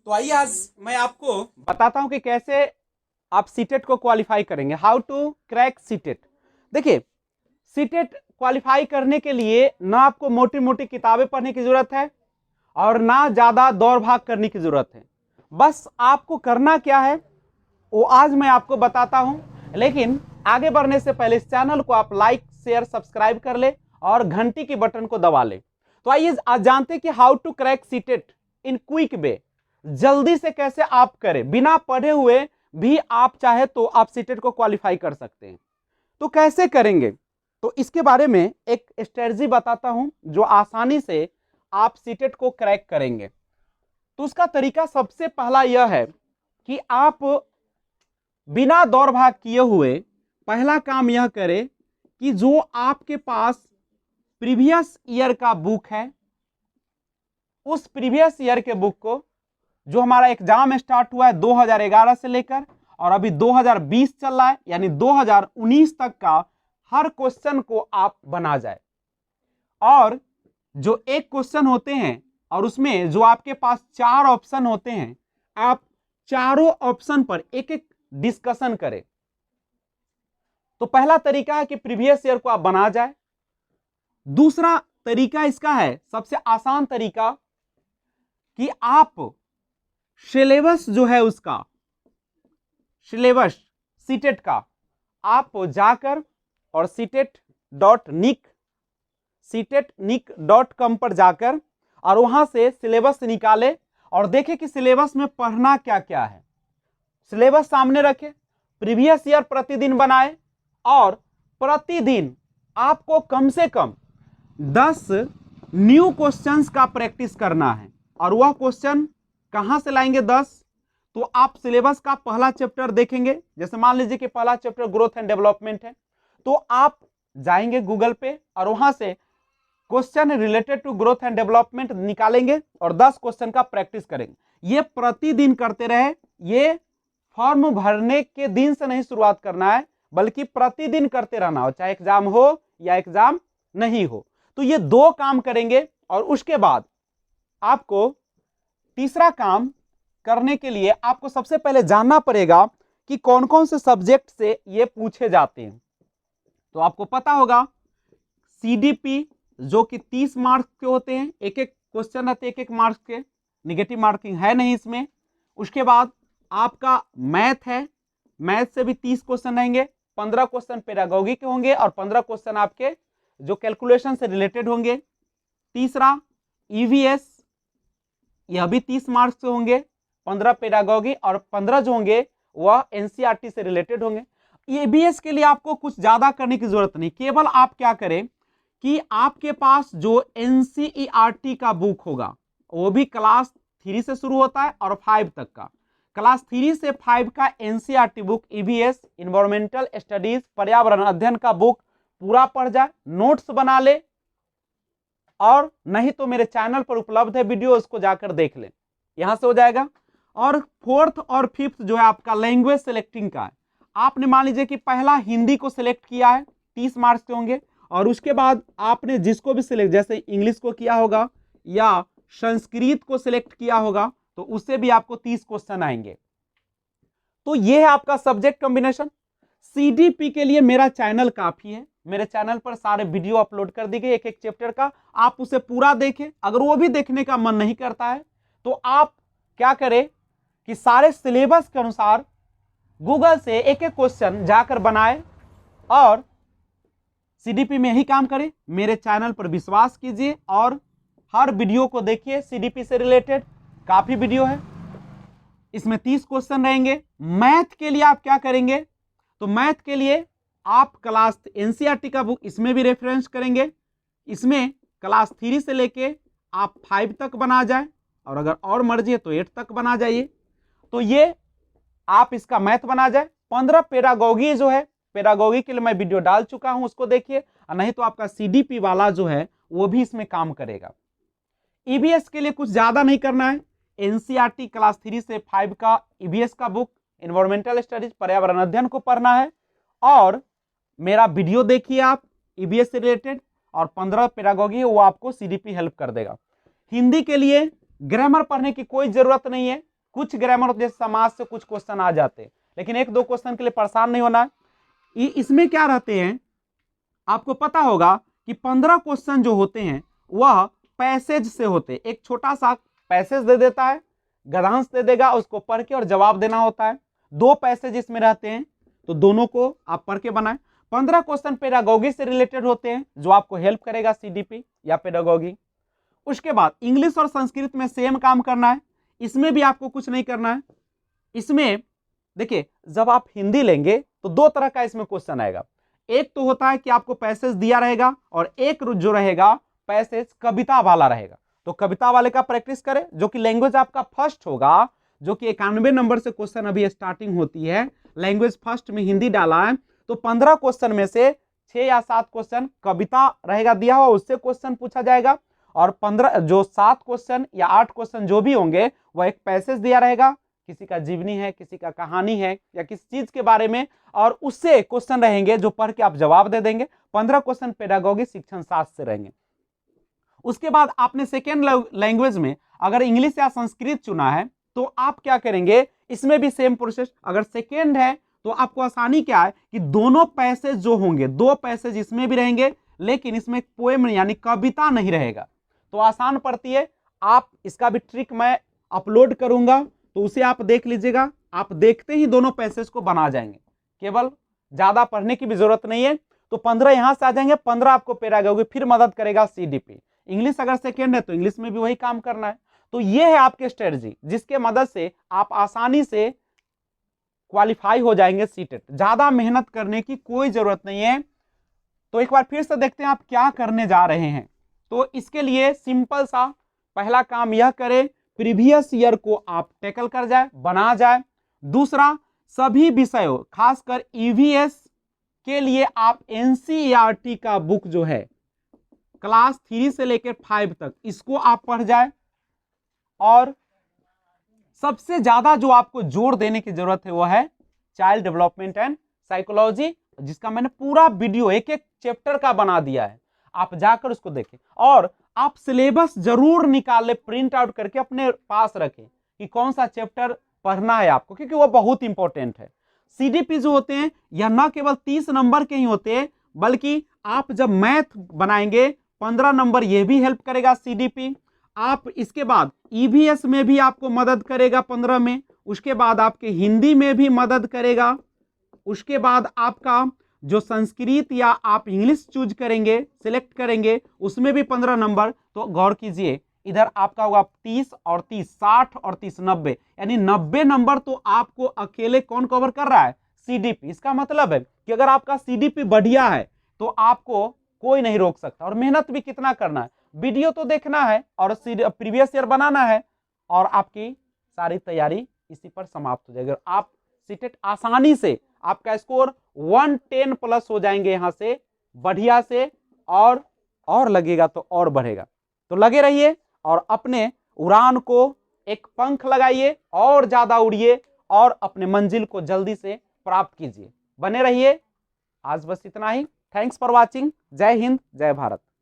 तो आइए आज मैं आपको बताता हूं कि कैसे आप सीटेट को क्वालिफाई करेंगे, हाउ टू क्रैक सीटेट। देखिए, सीटेट क्वालिफाई करने के लिए ना आपको मोटी मोटी किताबें पढ़ने की जरूरत है और ना ज्यादा दौड़ भाग करने की जरूरत है। बस आपको करना क्या है वो आज मैं आपको बताता हूं। लेकिन आगे बढ़ने से पहले इस चैनल को आप लाइक शेयर सब्सक्राइब कर ले और घंटी की बटन को दबा ले। तो आइए आज जानते हैं कि how to crack CTET in quick way, जल्दी से कैसे आप करें, बिना पढ़े हुए भी आप चाहे तो आप सीटेट को क्वालिफाई कर सकते हैं। तो कैसे करेंगे, तो इसके बारे में एक स्ट्रेटजी बताता हूं जो आसानी से आप सीटेट को क्रैक करेंगे। तो उसका तरीका सबसे पहला यह है कि आप बिना दौड़ भाग किए हुए पहला काम यह करें कि जो आपके पास प्रीवियस ईयर का बुक है, उस प्रीवियस ईयर के बुक को, जो हमारा एग्जाम स्टार्ट हुआ है 2011 से लेकर और अभी 2020 चल रहा है, यानी 2019 तक का हर क्वेश्चन को आप बना जाए। और जो एक क्वेश्चन होते हैं और उसमें जो आपके पास 4 ऑप्शन होते हैं, आप चारों ऑप्शन पर एक एक डिस्कशन करें। तो पहला तरीका है कि प्रीवियस ईयर को आप बना जाए। दूसरा तरीका इसका है, सबसे आसान तरीका, कि आप सिलेबस जो है उसका, सिलेबस सीटेट का, आप जाकर और सीटेट.nic.com पर जाकर और वहां से सिलेबस निकाले और देखें कि सिलेबस में पढ़ना क्या क्या है। सिलेबस सामने रखे, प्रीवियस ईयर प्रतिदिन बनाए और प्रतिदिन आपको कम से कम 10 न्यू क्वेश्चंस का प्रैक्टिस करना है। और वह क्वेश्चन कहां से लाएंगे 10? तो आप सिलेबस का पहला चैप्टर देखेंगे, जैसे मान लीजिए कि पहला चैप्टर ग्रोथ एंड डेवलपमेंट है, तो आप जाएंगे गूगल पे और वहां से question related to growth and development निकालेंगे और 10 क्वेश्चन का प्रैक्टिस करेंगे। ये प्रतिदिन करते रहे। ये फॉर्म भरने के दिन से नहीं शुरुआत करना है, बल्कि प्रतिदिन करते रहना हो, चाहे एग्जाम हो या एग्जाम नहीं हो। तो ये 2 काम करेंगे और उसके बाद आपको तीसरा काम करने के लिए आपको सबसे पहले जानना पड़ेगा कि कौन कौन से सब्जेक्ट से ये पूछे जाते हैं। तो आपको पता होगा सीडीपी जो कि 30 मार्क्स के होते हैं, एक एक क्वेश्चन रहते हैं 1-1 मार्क्स के, निगेटिव मार्किंग है नहीं इसमें। उसके बाद आपका मैथ है, मैथ से भी 30 क्वेश्चन रहेंगे, 15 क्वेश्चन पेडागोगी के होंगे और 15 क्वेश्चन आपके जो कैलकुलेशन से रिलेटेड होंगे। तीसरा ईवीएस, यह भी 30 मार्क्स के होंगे, 15 पेडागोगी और 15 जो होंगे वह एनसीईआरटी से रिलेटेड होंगे। ईवीएस के लिए आपको कुछ ज्यादा करने की जरूरत नहीं, केवल आप क्या करें कि आपके पास जो एनसीईआरटी का बुक होगा वो भी क्लास 3 से शुरू होता है और 5 तक का, क्लास 3 से 5 का NCERT book, EVS environmental studies पर्यावरण अध्ययन का बुक पूरा पढ़ जाए, नोट्स बना ले, और नहीं तो मेरे चैनल पर उपलब्ध है वीडियो, उसको जाकर देख ले, यहां से हो जाएगा। और 4th और 5th जो है आपका लैंग्वेज सिलेक्टिंग का है। आपने मान लीजिए कि पहला हिंदी को सिलेक्ट किया है, 30 मार्क्स के होंगे, और उसके बाद आपने जिसको भी सिलेक्ट, जैसे इंग्लिश को किया होगा या संस्कृत को सिलेक्ट किया होगा, तो उससे भी आपको 30 क्वेश्चन आएंगे। तो ये है आपका सब्जेक्ट कॉम्बिनेशन। सीडीपी के लिए मेरा चैनल काफी है, मेरे चैनल पर सारे वीडियो अपलोड कर दी गई एक एक चैप्टर का, आप उसे पूरा देखें। अगर वो भी देखने का मन नहीं करता है तो आप क्या करें कि सारे सिलेबस के अनुसार गूगल से एक एक क्वेश्चन जाकर बनाए और सीडीपी में ही काम करें। मेरे चैनल पर विश्वास कीजिए और हर वीडियो को देखिए, सीडीपी से रिलेटेड काफी वीडियो है, इसमें 30 क्वेश्चन रहेंगे। मैथ के लिए आप क्या करेंगे, तो मैथ के लिए आप क्लास एनसीईआरटी का बुक इसमें भी रेफरेंस करेंगे, इसमें क्लास 3 से लेके आप 5 तक बना जाए, और अगर और मर्जी है तो 8 तक बना जाइए। तो ये आप इसका मैथ बना जाए। 15 पेडागोगी जो है, पेडागोगी के लिए मैं वीडियो डाल चुका हूं, उसको देखिए, और नहीं तो आपका सीडीपी वाला जो है वो भी इसमें काम करेगा। ईवीएस के लिए कुछ ज्यादा नहीं करना है, एनसीईआरटी क्लास 3 से 5 का ईवीएस का बुक, एनवायरमेंटल स्टडीज पर्यावरण अध्ययन को पढ़ना है, और मेरा वीडियो देखिए आप ईवीएस से रिलेटेड, और 15 पेडागोगी है वो आपको सीडीपी हेल्प कर देगा। हिंदी के लिए ग्रामर पढ़ने की कोई जरूरत नहीं है, कुछ ग्रामर होते जैसे समाज से कुछ क्वेश्चन आ जाते, लेकिन एक दो क्वेश्चन के लिए परेशान नहीं होना है। इसमें क्या रहते हैं आपको पता होगा कि 15 क्वेश्चन जो होते हैं वह पैसेज से होते हैं। एक छोटा सा पैसेज दे देता है, गद्यांश दे देगा, उसको पढ़ के और जवाब देना होता है। 2 पैसेज इसमें रहते हैं, तो दोनों को आप पढ़ के बनाएं। 15 क्वेश्चन पेडागोगी से रिलेटेड होते हैं जो आपको हेल्प करेगा सीडीपी या पेडागोगी। उसके बाद इंग्लिश और संस्कृत में सेम काम करना है, इसमें भी आपको कुछ नहीं करना है। इसमें देखिए जब आप हिंदी लेंगे तो 2 तरह का इसमें क्वेश्चन आएगा। एक तो होता है कि आपको पैसेज दिया रहेगा और एक जो रहेगा पैसेज कविता वाला रहेगा। तो कविता वाले का प्रैक्टिस करें, जो कि लैंग्वेज आपका फर्स्ट होगा, जो कि 91 नंबर से क्वेश्चन अभी स्टार्टिंग होती है। लैंग्वेज फर्स्ट में हिंदी डाला है, तो 15 क्वेश्चन में से 6 या 7 क्वेश्चन कविता रहेगा दिया हुआ, उससे क्वेश्चन पूछा जाएगा। और 15 जो 7 क्वेश्चन या 8 क्वेश्चन जो भी होंगे वह एक पैसेज दिया रहेगा, किसी का जीवनी है, किसी का कहानी है या किसी चीज के बारे में, और उससे क्वेश्चन रहेंगे जो पढ़ के आप जवाब दे देंगे। 15 क्वेश्चन पेडागोगी शिक्षण शास्त्र से रहेंगे। उसके बाद आपने सेकेंड लैंग्वेज में अगर इंग्लिश या संस्कृत चुना है तो आप क्या करेंगे, इसमें भी सेम प्रोसेस। अगर सेकेंड है तो आपको आसानी क्या है कि दोनों पैसेज जो होंगे, 2 पैसेज इसमें भी रहेंगे, लेकिन इसमें पोएम यानी कविता नहीं रहेगा, तो आसान पड़ती है। आप इसका भी ट्रिक मैं अपलोड करूंगा, तो उसे आप देख लीजिएगा। आप देखते ही दोनों पैसेज को बना जाएंगे, केवल ज्यादा पढ़ने की भी जरूरत नहीं है। तो 15 यहां से आ जाएंगे, 15 आपको पेडागोगी फिर मदद करेगा सीडीपी। इंग्लिश अगर सेकेंड है तो इंग्लिश में भी वही काम करना है। तो ये है आपके स्ट्रेटजी, जिसके मदद से आप आसानी से क्वालिफाई हो जाएंगे सीटेट। ज्यादा मेहनत करने की कोई जरूरत नहीं है। तो एक बार फिर से देखते हैं आप क्या करने जा रहे हैं। तो इसके लिए सिंपल सा पहला काम यह करें, प्रीवियस ईयर को आप टैकल कर जाए, बना जाए। दूसरा, सभी विषयों खासकर ईवीएस के लिए आप एनसीईआरटी का बुक जो है क्लास 3 से लेकर 5 तक, इसको आप पढ़ जाए। और सबसे ज्यादा जो आपको जोर देने की जरूरत है वो है चाइल्ड डेवलपमेंट एंड साइकोलॉजी, जिसका मैंने पूरा वीडियो एक एक चैप्टर का बना दिया है, आप जाकर उसको देखें। और आप सिलेबस जरूर निकाल, प्रिंट आउट करके अपने पास रखें कि कौन सा चैप्टर पढ़ना है आपको, क्योंकि वो बहुत इंपॉर्टेंट है। सीडीपी जो होते हैं यह न केवल 30 नंबर के ही होते हैं, बल्कि आप जब मैथ बनाएंगे 15 नंबर, यह भी हेल्प करेगा सीडीपी। आप इसके बाद ईवीएस में भी आपको मदद करेगा 15 में, उसके बाद आपके हिंदी में भी मदद करेगा, उसके बाद आपका जो संस्कृत या आप इंग्लिश चूज करेंगे, सिलेक्ट करेंगे, उसमें भी 15 नंबर। तो गौर कीजिए, इधर आपका होगा 30 और 30, 60 और 30, 90, यानी 90 नंबर तो आपको अकेले कौन कवर कर रहा है, सीडीपी। इसका मतलब है कि अगर आपका सीडीपी बढ़िया है तो आपको कोई नहीं रोक सकता। और मेहनत भी कितना करना है, वीडियो तो देखना है और प्रीवियस ईयर बनाना है, और आपकी सारी तैयारी इसी पर समाप्त हो जाएगी। आप सीटेट आसानी से, आपका स्कोर 110 प्लस हो जाएंगे यहां से बढ़िया से, और लगेगा तो और बढ़ेगा। तो लगे रहिए और अपने उड़ान को एक पंख लगाइए और ज्यादा उड़िए और अपने मंजिल को जल्दी से प्राप्त कीजिए। बने रहिए। आज बस इतना ही। Thanks for watching. जय हिंद, जय भारत।